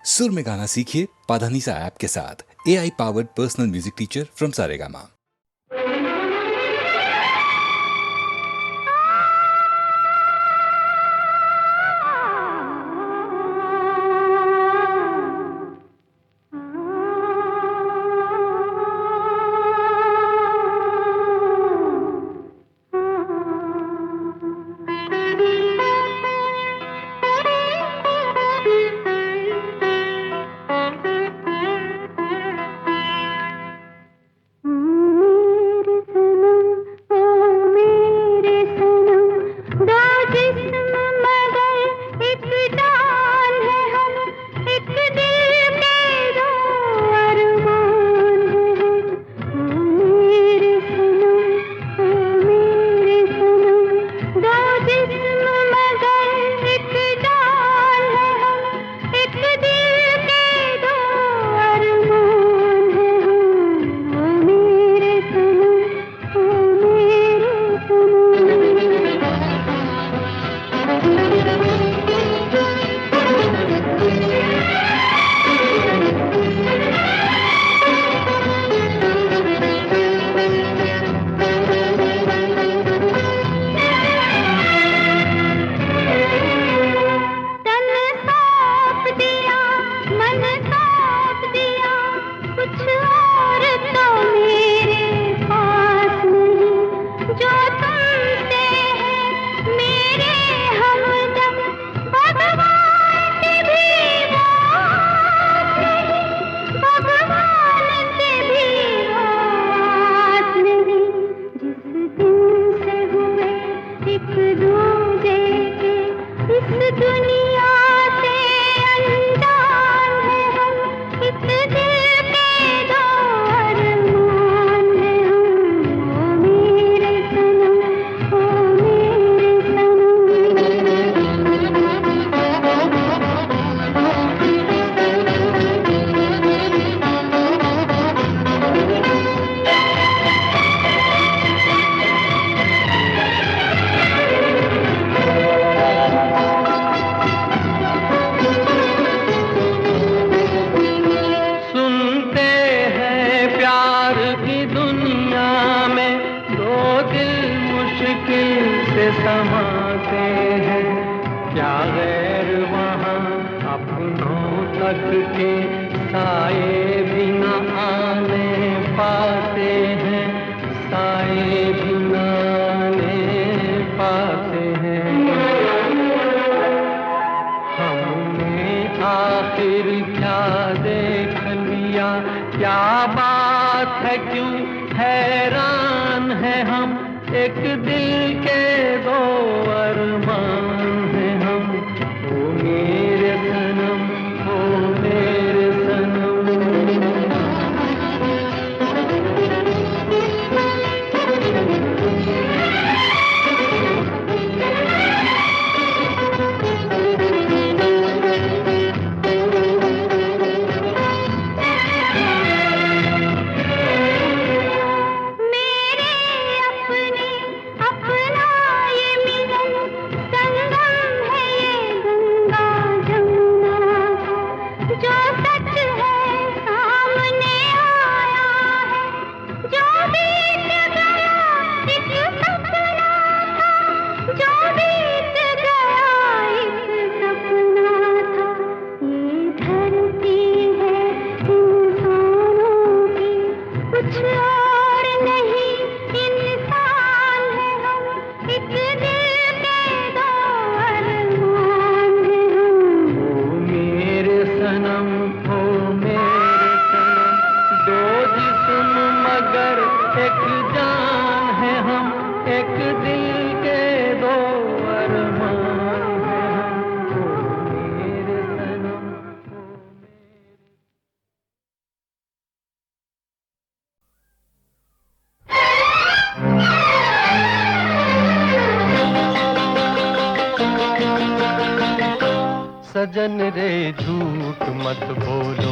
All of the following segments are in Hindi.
सुर में गाना सीखिए पाधानीसा ऐप के साथ। AI powered personal music teacher from Saregama. सजन रे झूठ मत बोलो,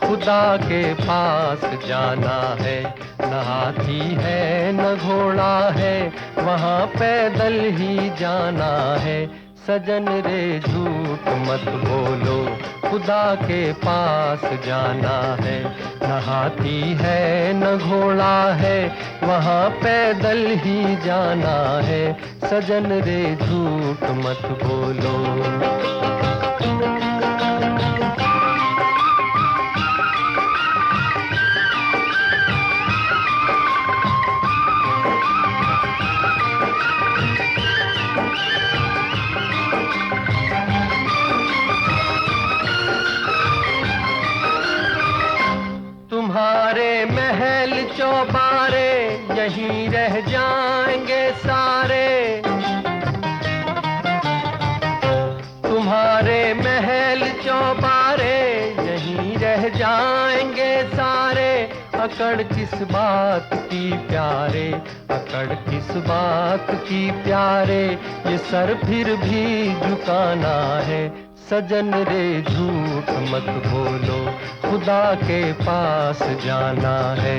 खुदा के पास जाना है। न हाथी है न घोड़ा है, वहाँ पैदल ही जाना है। सजन रे झूठ मत बोलो, खुदा के पास जाना है। न हाथी है न घोड़ा है, वहाँ पैदल ही जाना है। सजन रे झूठ मत बोलो। तुम्हारे महल चौबारे यहीं रह जाएंगे सारे। तुम्हारे महल चौबारे यहीं रह जाएंगे सारे। अकड़ किस बात की प्यारे, अकड़ किस बात की प्यारे, ये सर फिर भी झुकाना है। सजन रे झूठ मत बोलो, खुदा के पास जाना है।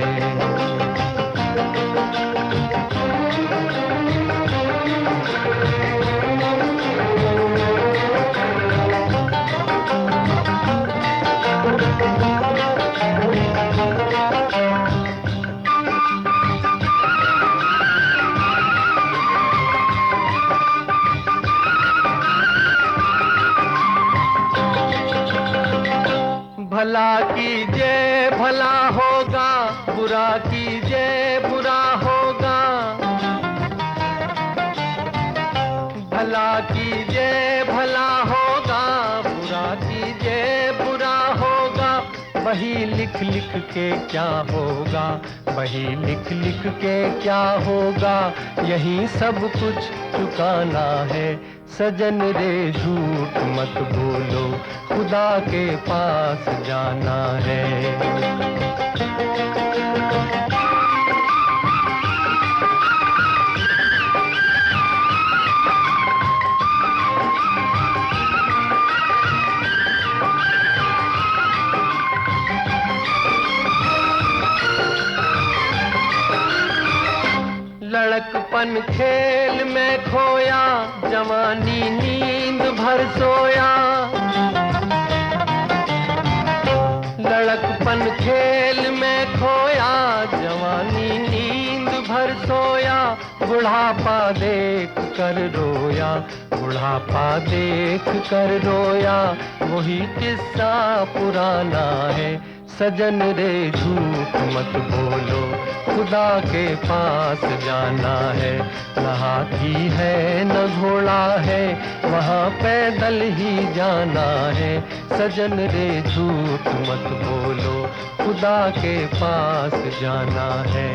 भला कीजिए भला होगा, बुरा कीजिए बुरा होगा। भला कीजिए भला होगा, बुरा कीजिए बुरा होगा। वही लिख लिख के क्या होगा, वही लिख लिख के क्या होगा। यही सब कुछ चुकाना है। सजन रे झूठ मत बोलो, खुदा के पास जाना है। लड़कपन खेल में खोया, जवानी नींद भर सोया। लड़कपन खेल में खोया, जवानी नींद भर सोया। बुढ़ापा देख कर रोया, बुढ़ापा देख कर रोया। वही किस्सा पुराना है। सजन रे झूठ मत बोलो, खुदा के पास जाना है। न हाथी है न घोड़ा है, वहाँ पैदल ही जाना है। सजन रे झूठ मत बोलो, खुदा के पास जाना है।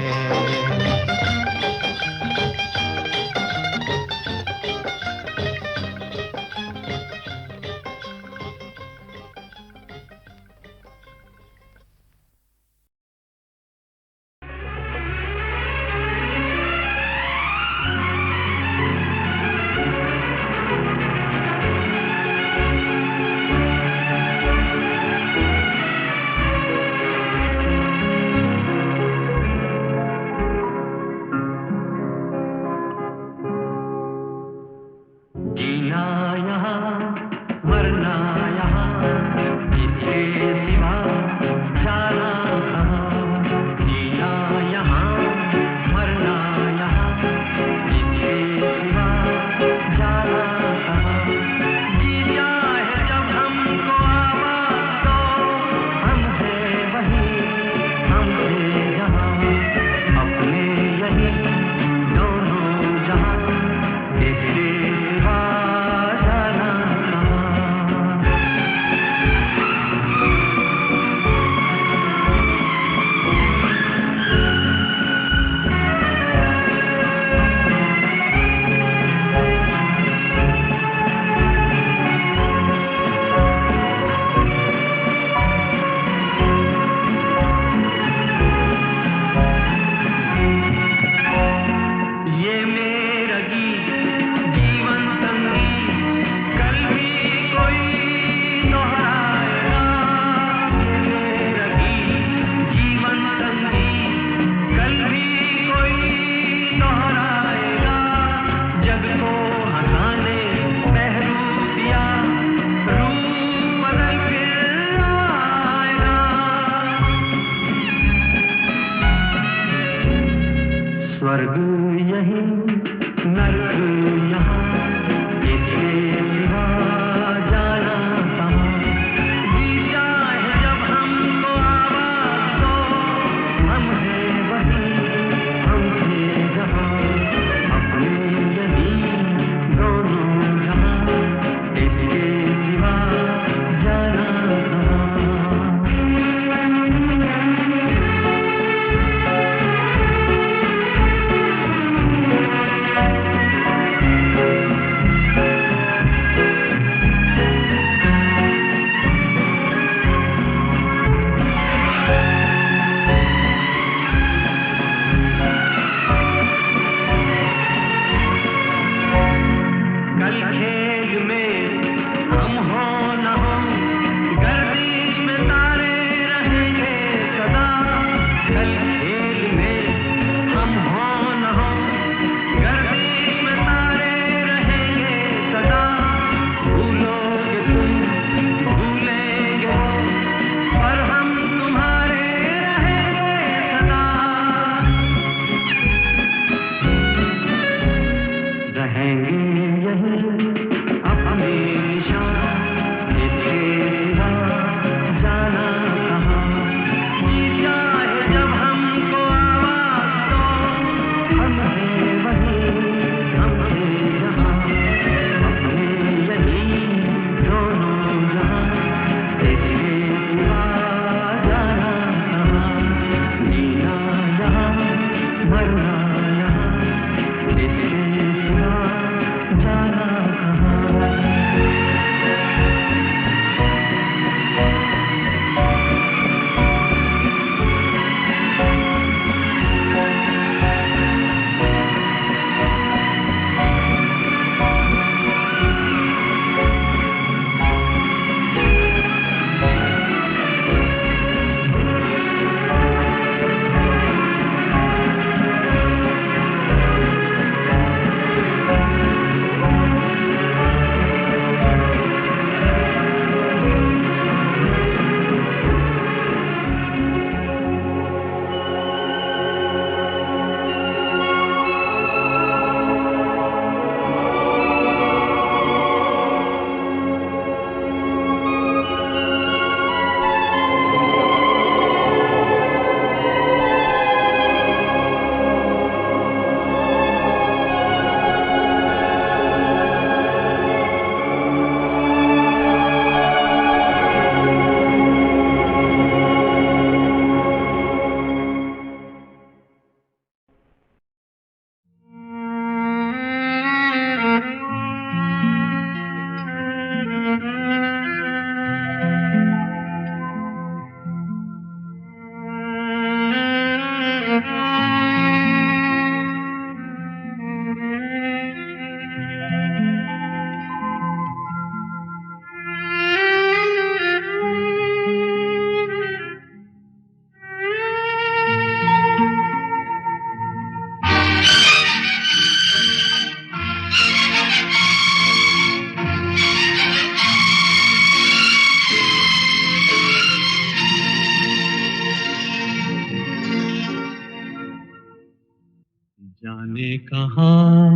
जाने कहाँ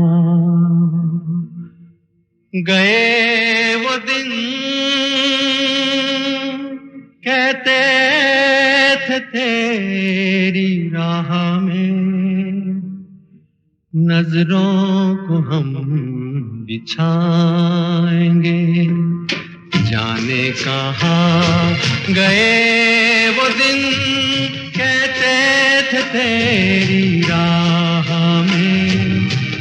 गए वो दिन, कहते थे तेरी राह में नजरों को हम बिछाएंगे। जाने कहाँ गए वो दिन, कहते थे तेरी राह में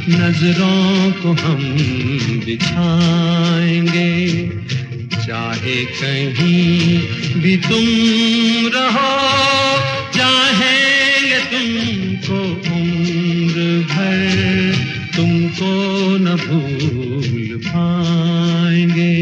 नजरों को हम बिछाएंगे। चाहे कहीं भी तुम रहो, चाहेंगे तुमको उम्र भर, तुमको न भूल पाएंगे।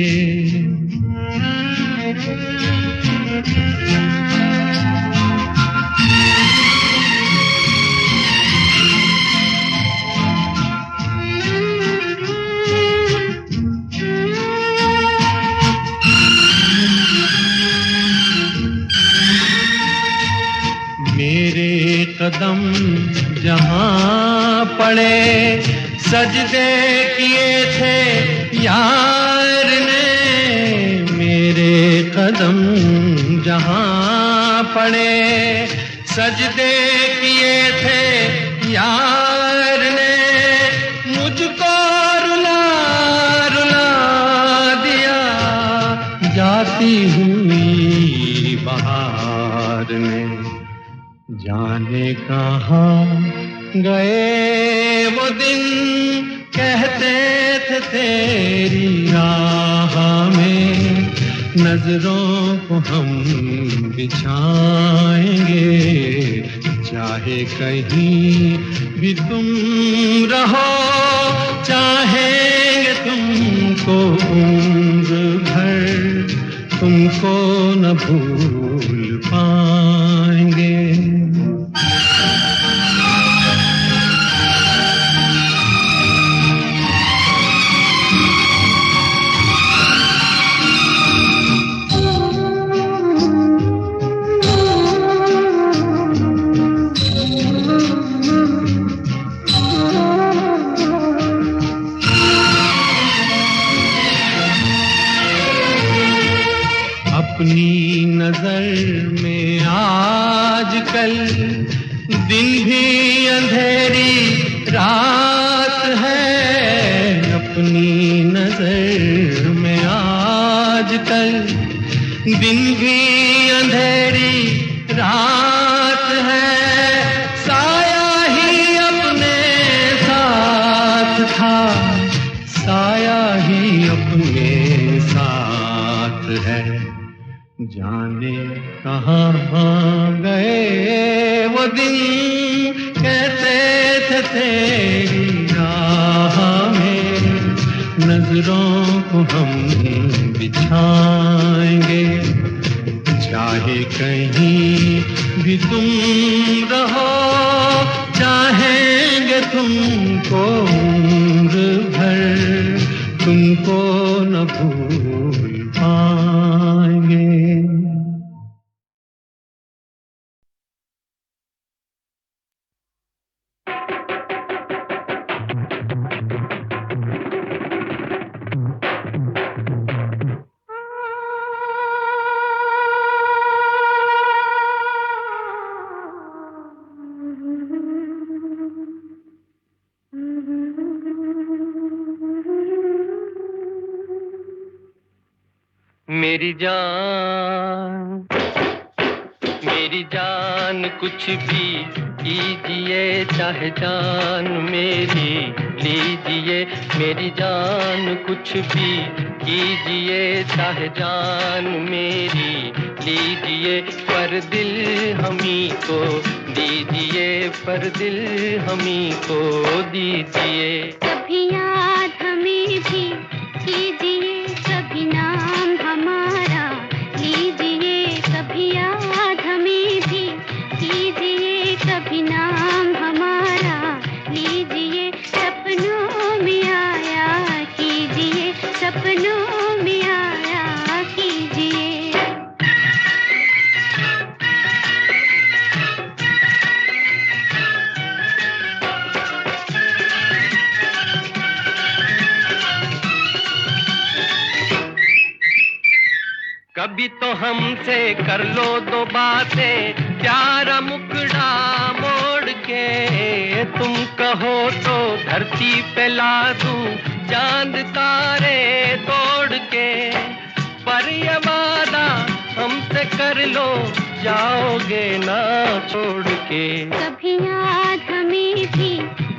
मेरे कदम जहाँ पड़े, सजदे किए थे यार ने। मेरे कदम जहाँ पड़े, सजदे किए थे यार ने। मुझको रुला रुला दिया जाती हुई बहार ने। जाने कहाँ गए वो दिन, कहते थे तेरी राह में नजरों को हम बिछाएंगे। चाहे कहीं भी तुम रहो, चाहेंगे तुमको उम्र भर, तुमको न भूल पाएंगे। अपनी नजर में आजकल दिन भी अंधेरी रात है। अपनी नजर में आजकल दिन भी अंधेरी रात है। साया ही अपने साथ था, साया ही अपने साथ है। जाने कहाँ गए वो दिन, कहते थे तेरी राह में नजरों को हम बिछाएंगे। चाहे कहीं भी तुम रहो, चाहेंगे तुमको उम्र भर, तुमको न भूल पाएंगे। मेरी जान कुछ भी कीजिए, चाहे जान मेरी लीजिए। मेरी जान कुछ भी कीजिए, चाहे जान मेरी लीजिए। पर दिल हमी को दीजिए, पर दिल हमी को दीजिए। कभी याद हमें भी कीजिए, कभी नाम हमारा लीजिए। कभी याद हमें भी कीजिए, कभी नाम हमारा लीजिए। सपनों में आया कीजिए, सपनों में आया कीजिए। तो हमसे कर लो दो बातें, प्यारा मुखड़ा मोड़ के। तुम कहो तो धरती पे ला दूं चांद तारे तोड़ के। पर ये वादा हमसे कर लो, जाओगे ना छोड़ के। कभी याद हमें भी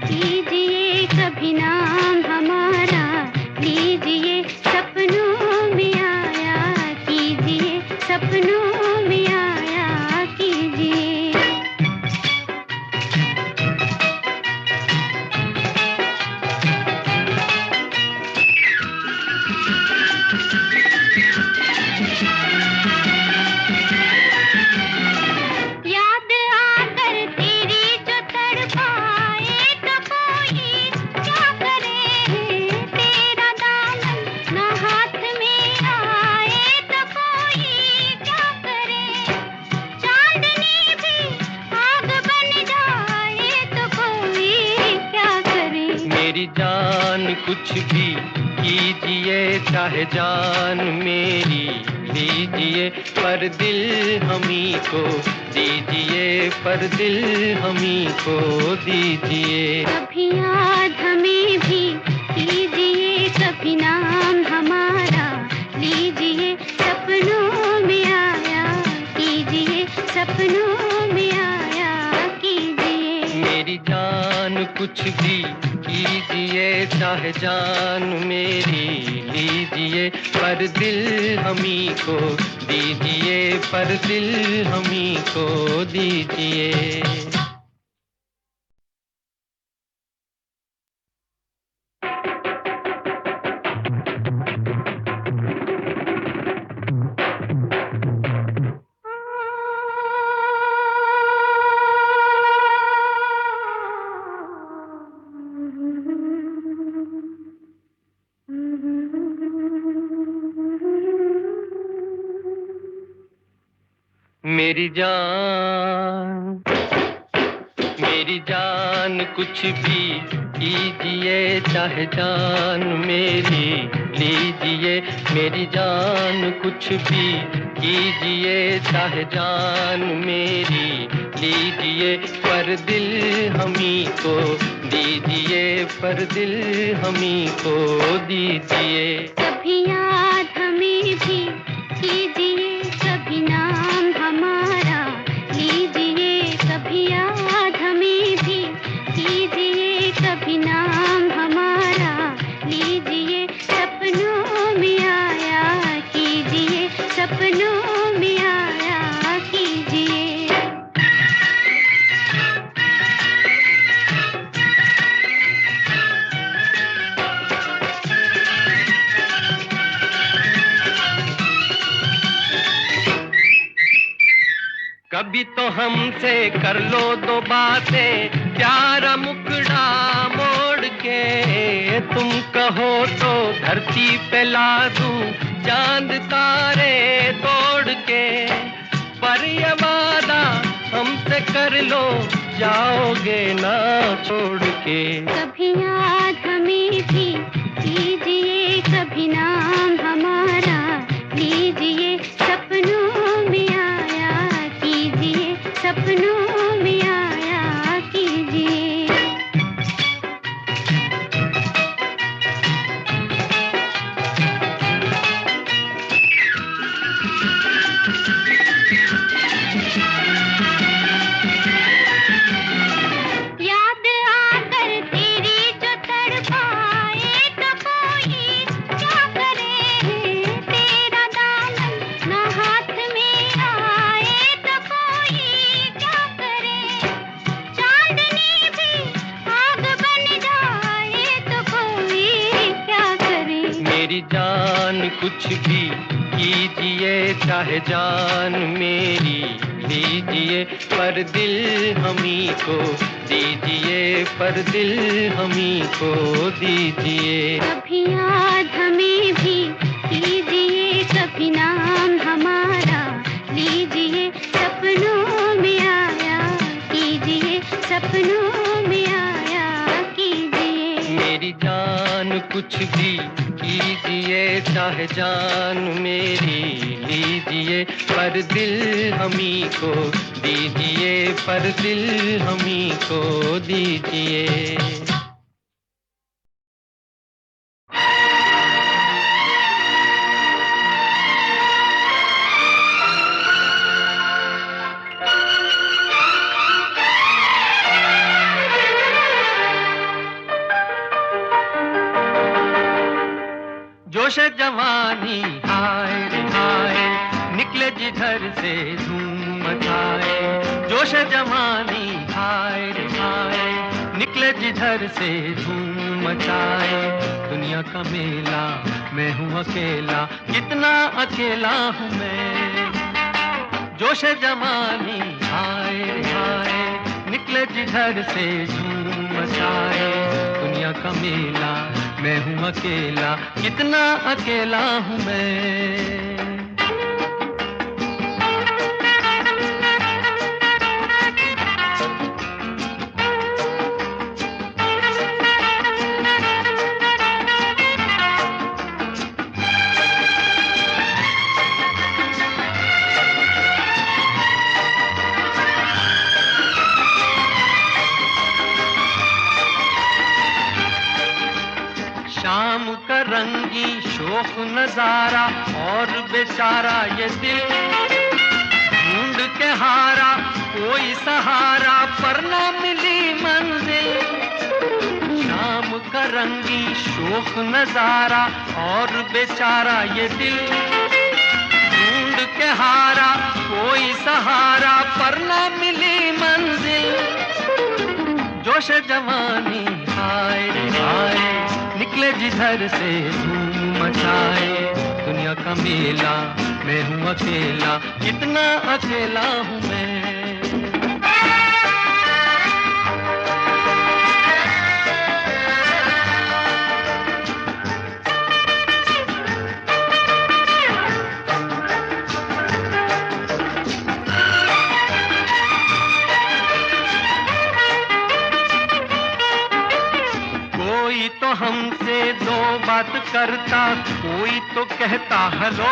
कीजिए, कभी नाम हमारा लीजिए, सपनों में आया कीजिए, सपनों में आया कीजिए। याद आकर तेरी जो तड़पाए तो कोई क्या करे, तेरा दामन ना हाथ में आए तो कोई क्या करे। चांदनी भी आग बन जाए तो कोई क्या करे। मेरी जान कुछ भी कीजिए, चाहे जान मेरी लीजिए, पर दिल हमी को दीजिए, पर दिल हमी को दीजिए। कभी याद हमें भी कीजिए, कभी नाम हमारा लीजिए, सपनों में आया कीजिए, सपनों में आया कीजिए। मेरी जान कुछ भी कीजिए, चाहे जान मेरी लीजिए, पर दिल हमी को दीजिए, पर दिल हमी को दीजिए। मेरी जान कुछ भी कीजिए, चाहे जान मेरी लीजिए, मेरी जान कुछ भी कीजिए, चाहे जान मेरी लीजिए, पर दिल हमी को दीजिए, पर दिल हमी को दीजिए। कभी याद हमें भी कीजिए, कभी नाम हमारा लीजिए, कभी याद हमें भी कीजिए, कभी नाम हमारा लीजिए, सपनों में आया कीजिए, सपनों में आया कीजिए। कभी तो हमसे कर लो दो बातें, प्यारा मुखड़ा मोड़ के। तुम कहो तो धरती पे ला दूं चांद तारे तोड़ के। पर ये वादा हमसे कर लो, जाओगे ना छोड़ के। कभी याद हमें भी कीजिए, कभी नाम हमारा लीजिए, सपनों में आया कीजिए, सपनों में आया कीजिए। याद आकर तेरी जो तड़पाए तो कोई क्या करे, तेरा दामन ना हाथ में आए तो कोई क्या करे। चांदनी भी आग बन जाए तो कोई क्या करे। मेरी जान कुछ भी कीजिए, चाहे जान मेरी लीजिए, पर दिल हमी को दीजिए, पर दिल हमी को दीजिए। कभी याद हमें भी कीजिए, कभी नाम हमारा लीजिए, सपनों में आया कीजिए, सपनों में आया कीजिए। मेरी जान कुछ भी कीजिए, लीजिए चाहे जान मेरी लीजिए, पर दिल हमी को दीजिए, पर दिल हमी को दीजिए। जोश जवानी हाय रे हाय, निकले जिधर से धूम मचाए। जोश जवानी हाय रे हाय, निकले जिधर से धूम मचाए। दुनिया का मेला मैं हूँ अकेला, कितना अकेला हूँ मैं। जोश जवानी हाय रे हाय, निकले जिधर से धूम मचाए। दुनिया का मेला मैं हूँ अकेला, कितना अकेला हूँ मैं। शाम का रंगी शोख नजारा और बेचारा ये दिल ढूंढ के हारा, कोई सहारा पर ना मिली मंजिल। शाम का रंगी शोख नजारा और बेचारा ये दिल ढूंढ के हारा, कोई सहारा पर ना मिली मंजिल। जोश जवानी हाय रे हाय, निकले जिधर से धूम मचाए। दुनिया का मेला मैं हूँ अकेला, कितना अकेला हूँ मैं। कोई तो हमसे दो बात करता, कोई तो कहता हेलो।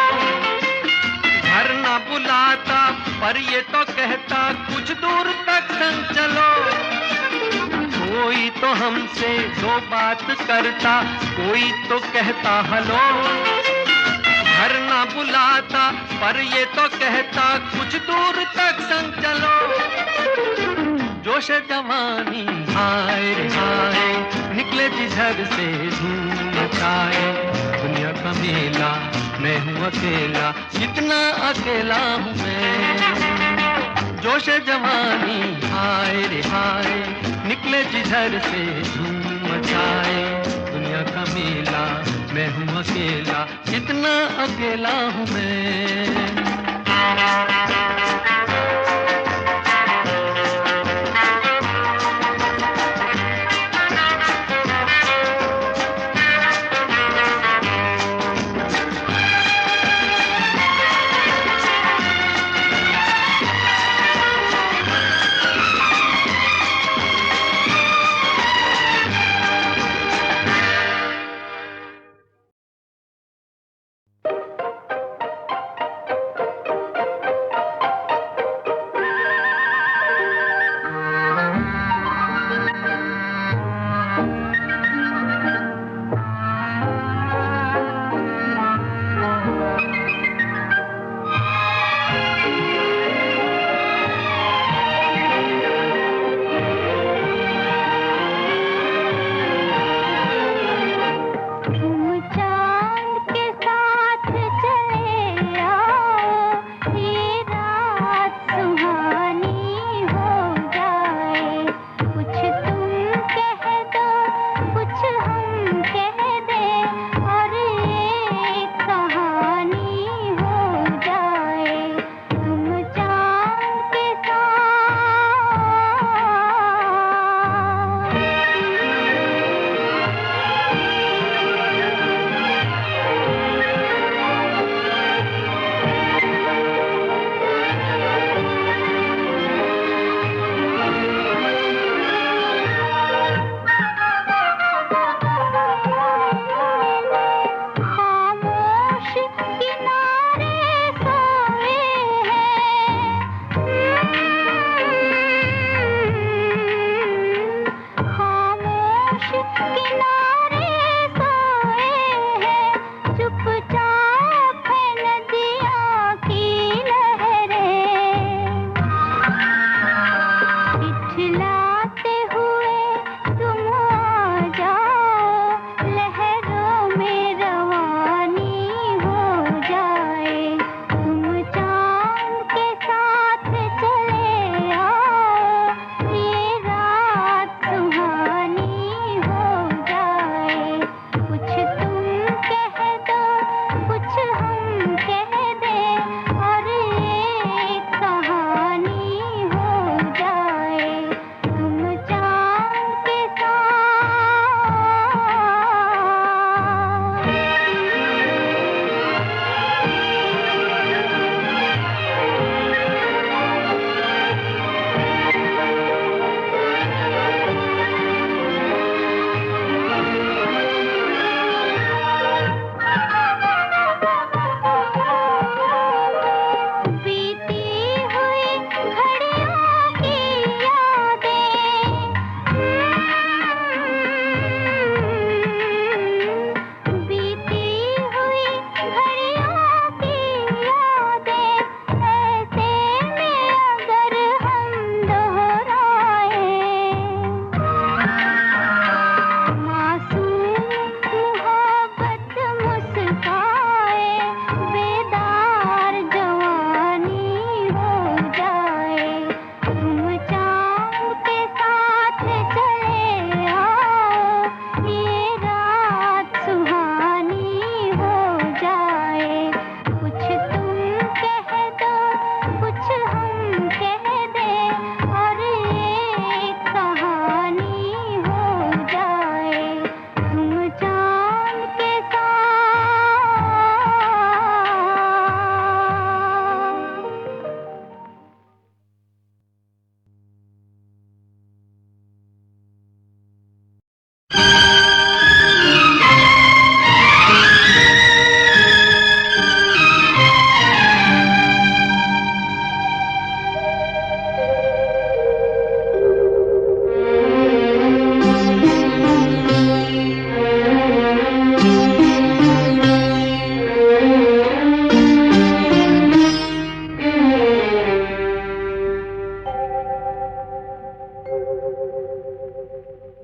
घर ना बुलाता पर ये तो कहता कुछ दूर तक संग चलो। कोई तो हमसे दो बात करता, कोई तो कहता हेलो। घर ना बुलाता पर ये तो कहता कुछ दूर तक संग चलो। जोश जवानी हाय रे हाय, निकले जिधर से धूम मचाए। दुनिया का मेला मैं हूँ अकेला, कितना अकेला हूँ मैं। जोश जवानी हाय रे हाय, निकले जिधर से धूम मचाए। दुनिया का मेला मैं हूँ अकेला, कितना अकेला हूँ मैं।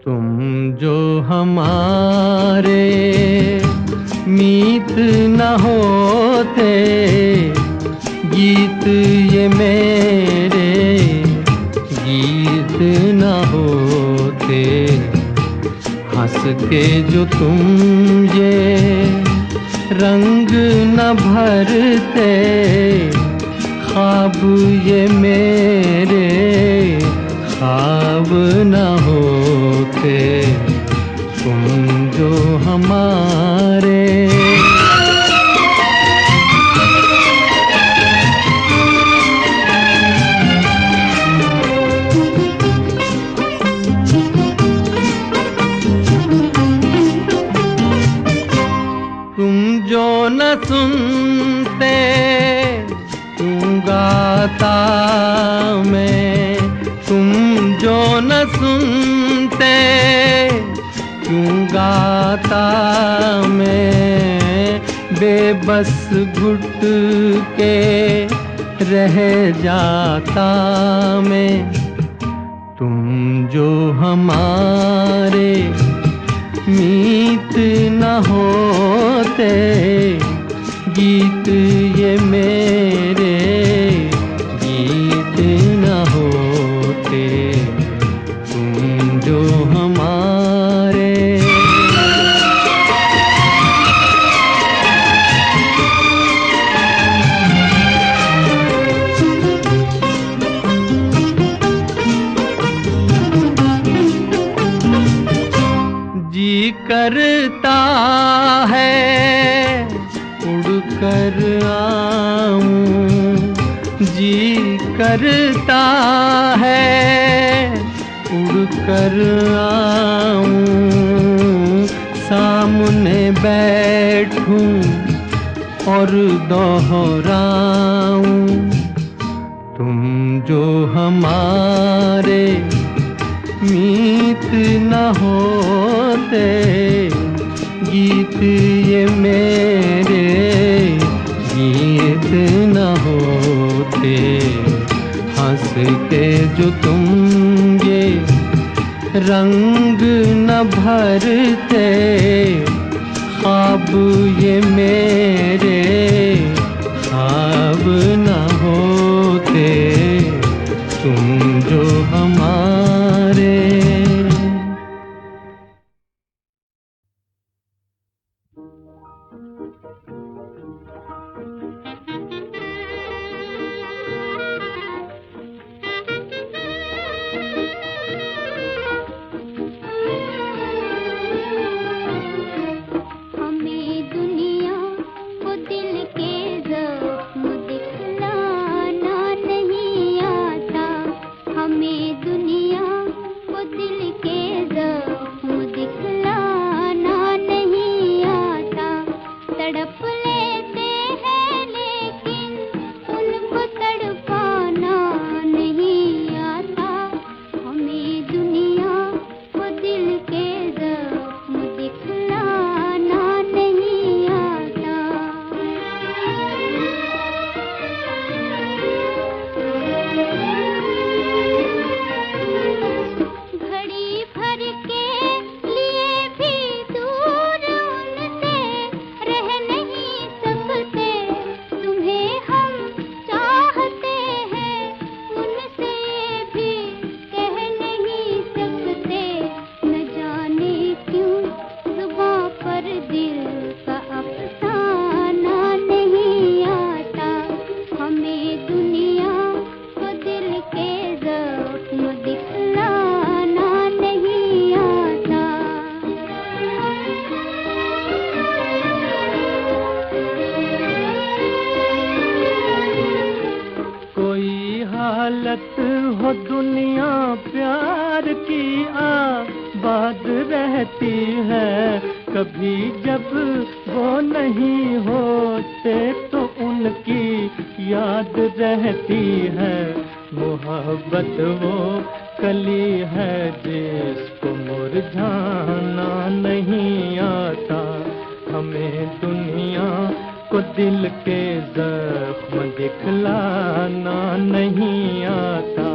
तुम जो हमारे मीत न होते, गीत ये मेरे गीत न होते, हंस के जो तुम ये रंग न भरते, ख्वाब ये मेरे ख्वाब न होते, तुम जो हमारे। तुम जो न सुनते क्यों गाता मैं, तुम जो न सुनते क्यों गाता मैं, बेबस घुट के रह जाता मैं। तुम जो हमारे मीत न होते, गीत ये मेरे गीत न होते, तुम जो हमारे। जी करता है उड़कर आऊं, जी करता है उड़कर आऊं, सामने बैठूं और दोहराऊं। तुम जो हमारे मीत न होते, गीत ये मेरे गीत न होते, हंस के जो तुम ये रंग न भरते, ख्वाब ये मेरे ख्वाब न होते, तुम जो हमारे। हमें दुनिया को दिल के ज़ख्म दिखलाना नहीं आता, हमें दुनिया को दिल के ज़ख्म दिखलाना नहीं आता। तड़प लेते हैं लेकिन उनको तड़पाना नहीं आता, हमें दुनिया को दिल के ज़ख्म दिखलाना नहीं आता। घड़ी भर के लिए भी दूर उनसे रह नहीं सकते, तुम्हें हम चाहते हैं उनसे भी कह नहीं सकते। न जाने क्यों जुबां पर दिल का अफसाना नहीं आता, हमें दुनिया को दिल के ज़ख्म दिखलाना नहीं आता। कोई हालत हो दुनिया प्यार की आबाद रहती है, कभी जब वो नहीं होते तो उनकी याद रहती है। मोहब्बत वो कली है जिसको मुरझाना नहीं आता, हमें दुनिया को दिल के ज़ख्म दिखलाना नहीं आता।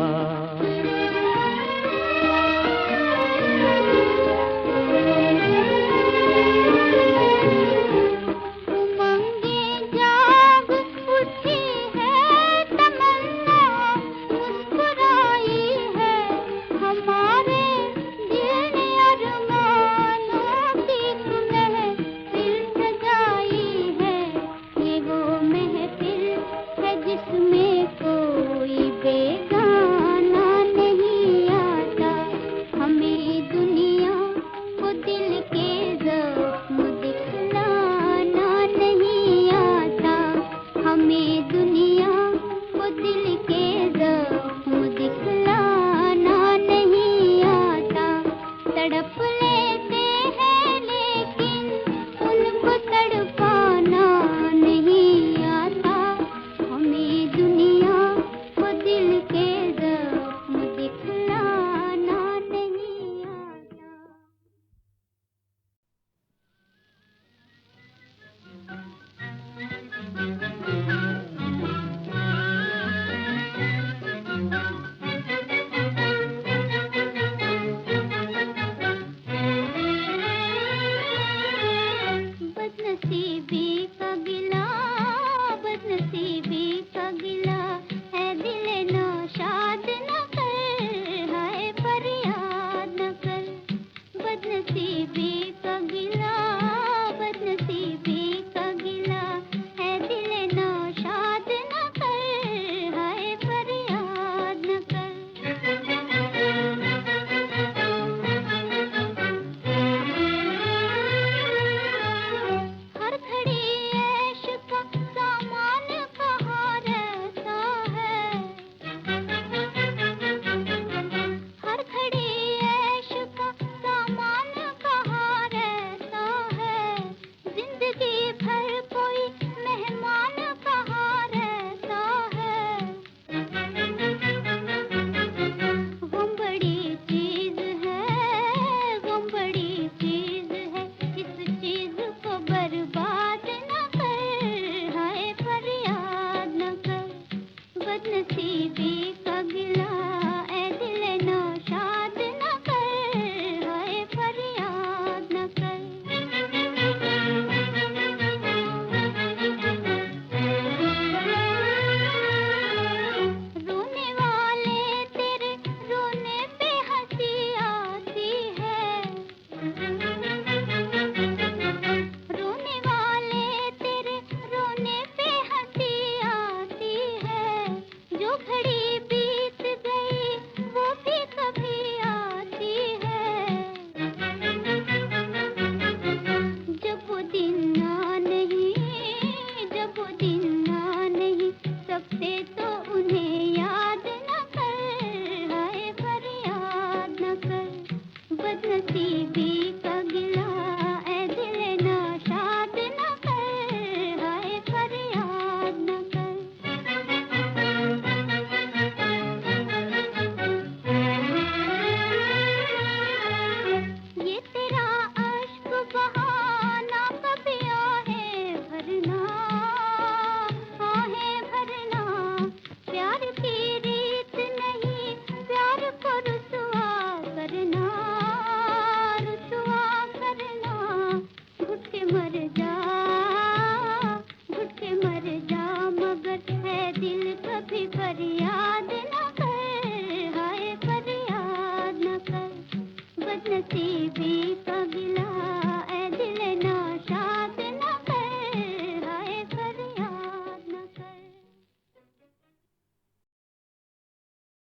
नसीबी का गिला